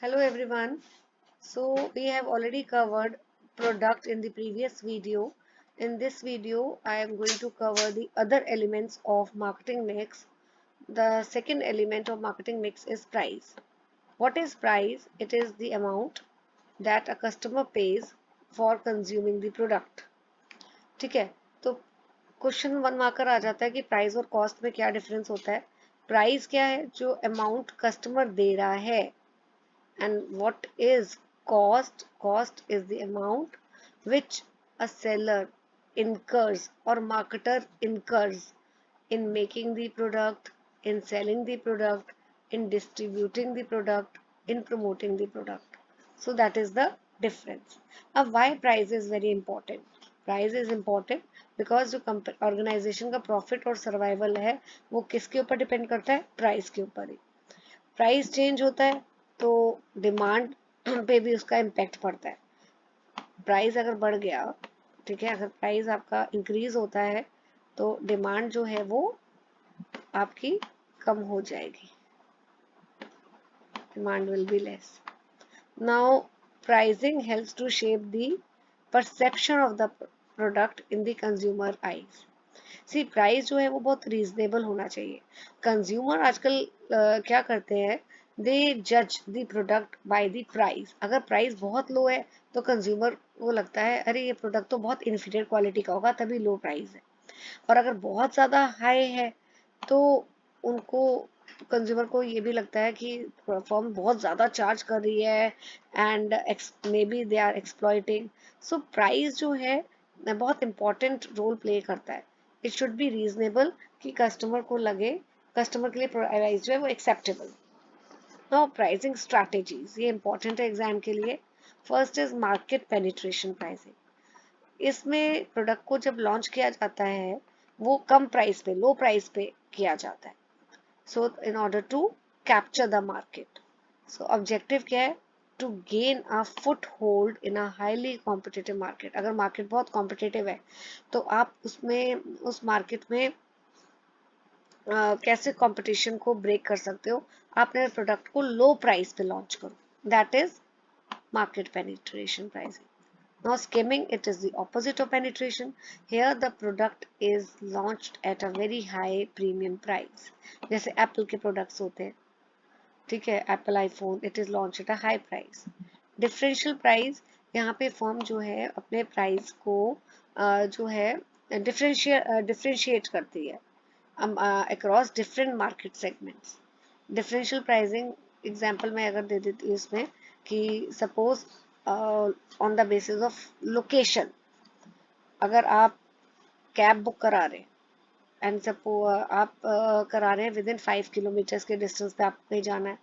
Hello everyone. So we have already covered product in the previous video. In this video, I am going to cover the other elements of marketing mix. The second element of marketing mix is price. What is price? It is the amount that a customer pays for consuming the product. ठीक है, तो question one marker आ जाता है कि price और cost में क्या difference होता है. प्राइस क्या है? जो अमाउंट कस्टमर दे रहा है. And what is cost? Cost is the amount which a seller incurs or marketer incurs in making the product, in selling the product, in distributing the product, in promoting the product. So that is the difference. Now why price is very important? Price is important because जो organisation का profit और survival है वो किसके ऊपर depend करता है? Price के ऊपर ही. प्राइस चेंज होता है तो डिमांड पे भी उसका इम्पैक्ट पड़ता है. प्राइस अगर बढ़ गया, ठीक है, अगर प्राइस आपका इंक्रीज होता है तो डिमांड जो है वो आपकी कम हो जाएगी. Demand will be less. Now pricing helps to shape the perception of the product in the consumer eyes. See price जो है वो बहुत रीजनेबल होना चाहिए. कंज्यूमर आजकल क्या करते हैं? दे जज the product by the price. अगर प्राइस बहुत लो है तो कंज्यूमर को लगता है अरे ये प्रोडक्ट तो बहुत इन्फीरियर क्वालिटी का होगा तभी लो प्राइस है. और अगर बहुत ज़्यादा हाई है तो उनको कंज्यूमर को ये भी लगता है कि फर्म बहुत ज़्यादा चार्ज कर रही है and maybe they are exploiting. So price जो है बहुत इंपॉर्टेंट रोल प्ले करता है. इट शुड बी रीजनेबल कि कस्टमर को लगे, कस्टमर के लिए प्राइस जो है वो एक्सेप्टेबल. नाउ प्राइसिंग स्ट्रैटेजीज, ये इंपॉर्टेंट है एग्जाम के लिए. First is market penetration pricing. इसमें प्रोडक्ट को जब लॉन्च किया जाता है वो कम प्राइस पे, लो प्राइस पे किया जाता है. So in order to capture the market. So objective क्या है? To gain a foothold in a highly competitive market. अगर मार्केट बहुत कॉम्पिटिटिव है तो आप उसमें, उस मार्केट में कैसे कंपटीशन को ब्रेक कर सकते हो? आपने प्रोडक्ट को लो प्राइस पे लॉन्च करो. That is market penetration pricing. Now skimming, it is the opposite of penetration. Here the product is launched at a very high premium price. जैसे एप्पल के प्रोडक्ट्स होते हैं, ठीक है, Apple iPhone, it is launch at a high price. Differential price, यहाँ पे firm जो है अपने प्राइस को जो है डिफरेंशिएट करती है across different market segments. Differential pricing example मैं अगर दे देती हूँ इसमें कि suppose on the basis of location, अगर आप कैब बुक करा रहे हैं एंड सपो आप करा रहे हैं विद इन 5 किलोमीटर्स के डिस्टेंस पे आपको कहीं जाना है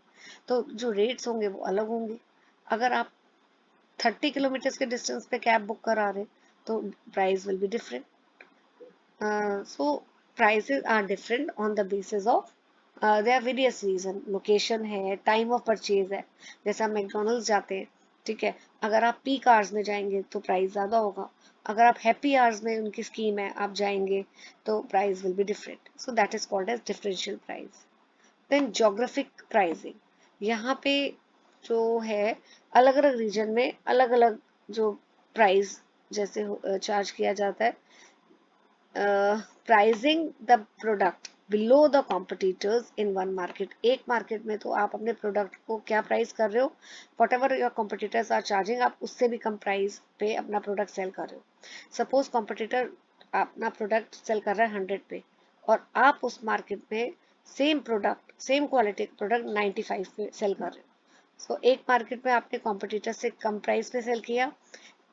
तो जो रेट्स होंगे वो अलग होंगे. अगर आप 30 किलोमीटर्स के डिस्टेंस पे कैब बुक करा रहे हैं तो price will be different. So prices are different on the basis of there are various reason. Location है, टाइम ऑफ परचेज है. जैसे आप मैकडोनल्ड्स जाते हैं, ठीक है, अगर आप पीक आवर्स में जाएंगे तो प्राइस ज़्यादा होगा. अगर आप हैप्पी आवर्स में, उनकी स्कीम है, आप जाएंगे तो price will be different. So that is called as differential price. Then geographic pricing, यहाँ पे जो है अलग अलग रीजन में अलग अलग जो प्राइस जैसे चार्ज किया जाता है. Pricing the product below the competitors in one market. एक मार्केट में तो आप अपने प्रोडक्ट को क्या प्राइस कर रहे हो, whatever your competitors are charging, आप उससे भी कम प्राइस पे अपना प्रोडक्ट सेल कर रहे हो. सपोज कॉम्पिटिटर अपना प्रोडक्ट सेल कर रहा है 100 पे और आप उस मार्केट में same product, same quality product 95 पे सेल कर रहे हो. सो एक मार्केट में आपने कॉम्पिटिटर से कम प्राइस पे सेल किया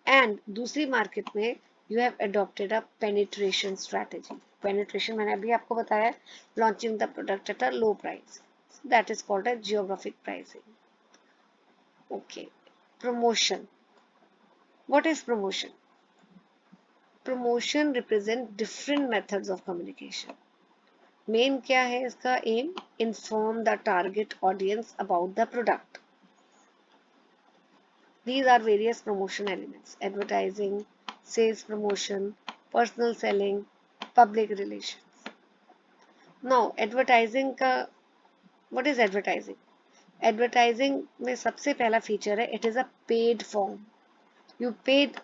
एंड दूसरी मार्केट में you have adopted a penetration strategy. Penetration मैंने अभी आपको बताया, launching the product at a low price. So that is called as geographic pricing. Okay. Promotion. What is promotion? Promotion represent different methods of communication. Main क्या है इसका aim? Inform the target audience about the product. These are various promotion elements: advertising, sales promotion, personal selling, public relations. Now, advertising का, what is advertising? Advertising में सबसे पहला feature है, it is a paid form. You paid,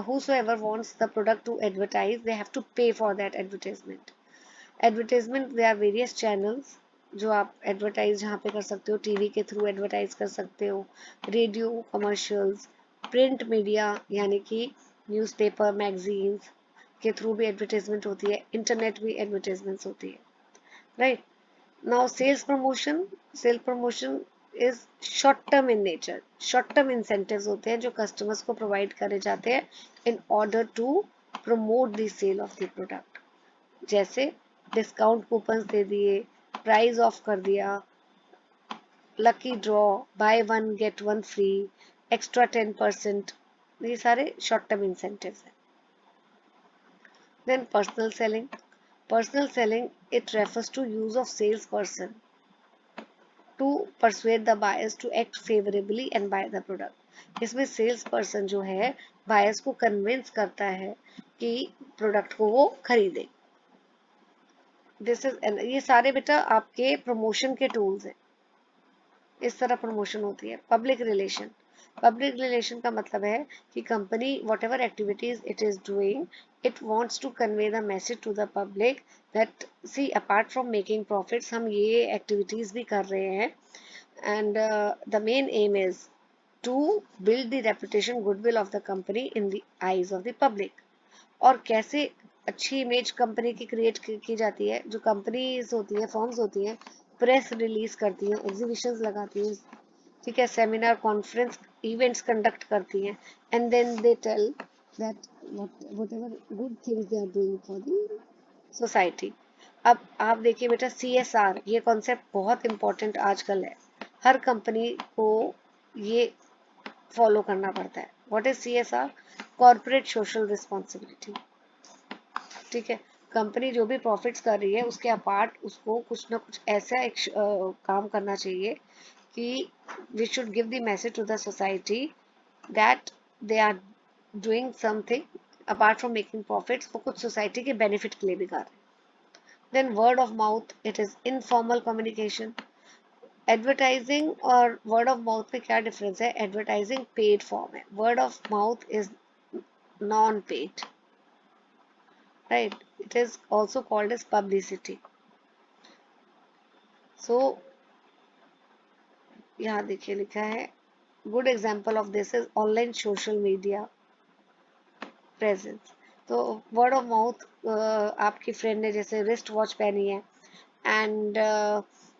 whosoever wants the product to advertise, they have to pay for that advertisement. Advertisement, there are various channels जो आप advertise जहाँ पे कर सकते हो. टीवी के थ्रू एडवर्टाइज कर सकते हो, रेडियो कमर्शियल्स, प्रिंट मीडिया यानी कि न्यूज़पेपर मैगजीन्स के थ्रू भी एडवर्टाइजमेंट होती है, इंटरनेट भी एडवर्टाइजमेंट्स होती है, right. Now sales promotion. Sale promotion is short term in nature. Short term incentives होते हैं जो कस्टमर्स को प्रोवाइड करे जाते हैं in order to promote the sale of the product. जैसे डिस्काउंट कूपन्स दे दिए, प्राइस ऑफ कर दिया, lucky draw, buy one get one free, extra 10%, ये सारे शॉर्ट टर्म इंसेंटिव्स हैं. Then personal selling. Personal selling, it refers to use of salesperson to persuade the buyers to act favorably and buy the product. इसमें sales person जो है buyers को convince करता है कि प्रोडक्ट को वो खरीदे. दिस इज, ये सारे बेटा आपके प्रमोशन के टूल्स हैं. इस तरह प्रमोशन होती है. Public relation. पब्लिक रिलेशन का मतलब है कि company whatever activities it is doing, it wants to convey the message to the public that see apart from making profits हम ये एक्टिविटीज भी कर रहे हैं, and the main aim is to build the reputation goodwill of the company in the eyes of the public. और कैसे अच्छी इमेज कंपनी की क्रिएट की जाती है. जो कंपनीज होती है, फर्म्स होती हैं, प्रेस रिलीज करती हैं, एग्जीबिशंस लगाती हैं, ठीक है, सेमिनार कॉन्फ्रेंस इवेंट्स कंडक्ट करती हैं, and then they tell that whatever good things they are doing for the society. अब आप देखिए बेटा, CSR ये कॉन्सेप्ट बहुत इंपॉर्टेंट आजकल है. हर कंपनी को ये फॉलो करना पड़ता है. What is CSR? Corporate social responsibility. ठीक है, कंपनी जो भी प्रॉफिट्स कर रही है उसके अपार्ट उसको कुछ ना कुछ ऐसा एक काम करना चाहिए कि we should give the message to the society that they are doing something apart from making profits, वो कुछ सोसाइटी के बेनिफिट के लिए भी कर रहे हैं. Then word of mouth, it is informal communication. Advertising और वर्ड ऑफ माउथ में क्या डिफरेंस है? एडवर्टाइजिंग पेड फॉर्म है, word of mouth is non paid, right? It is also called as publicity. So यहाँ देखिए लिखा है, good example of this is online social media presence. तो वर्ड ऑफ माउथ, आपकी फ्रेंड ने जैसे रिस्ट वॉच पहनी है, and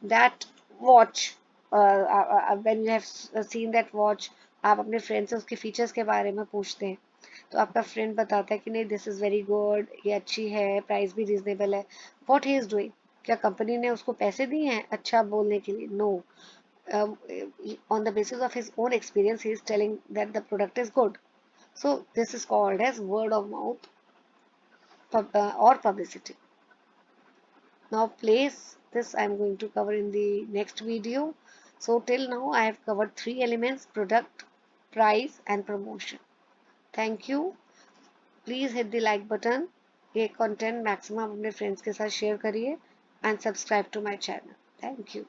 that watch, when you have seen that watch, आप अपने फ्रेंड से उसके फीचर्स के बारे में पूछते हैं, तो आपका फ्रेंड बताता है कि नहीं दिस इज़ वेरी गुड, ये अच्छी है, प्राइस भी रीजनेबल है. व्हाट ही इज़ डूइंग, क्या कंपनी ने उसको पैसे दिए हैं अच्छा बोलने के लिए? No. On the basis of his own experience he is telling that the product is good. So this is called as word of mouth or publicity. Now place this I am going to cover in the next video. So till now I have covered 3 elements: product, price and promotion. Thank you. Please hit the like button. ये content maximum अपने friends के साथ share करिए, and subscribe to my channel. Thank you.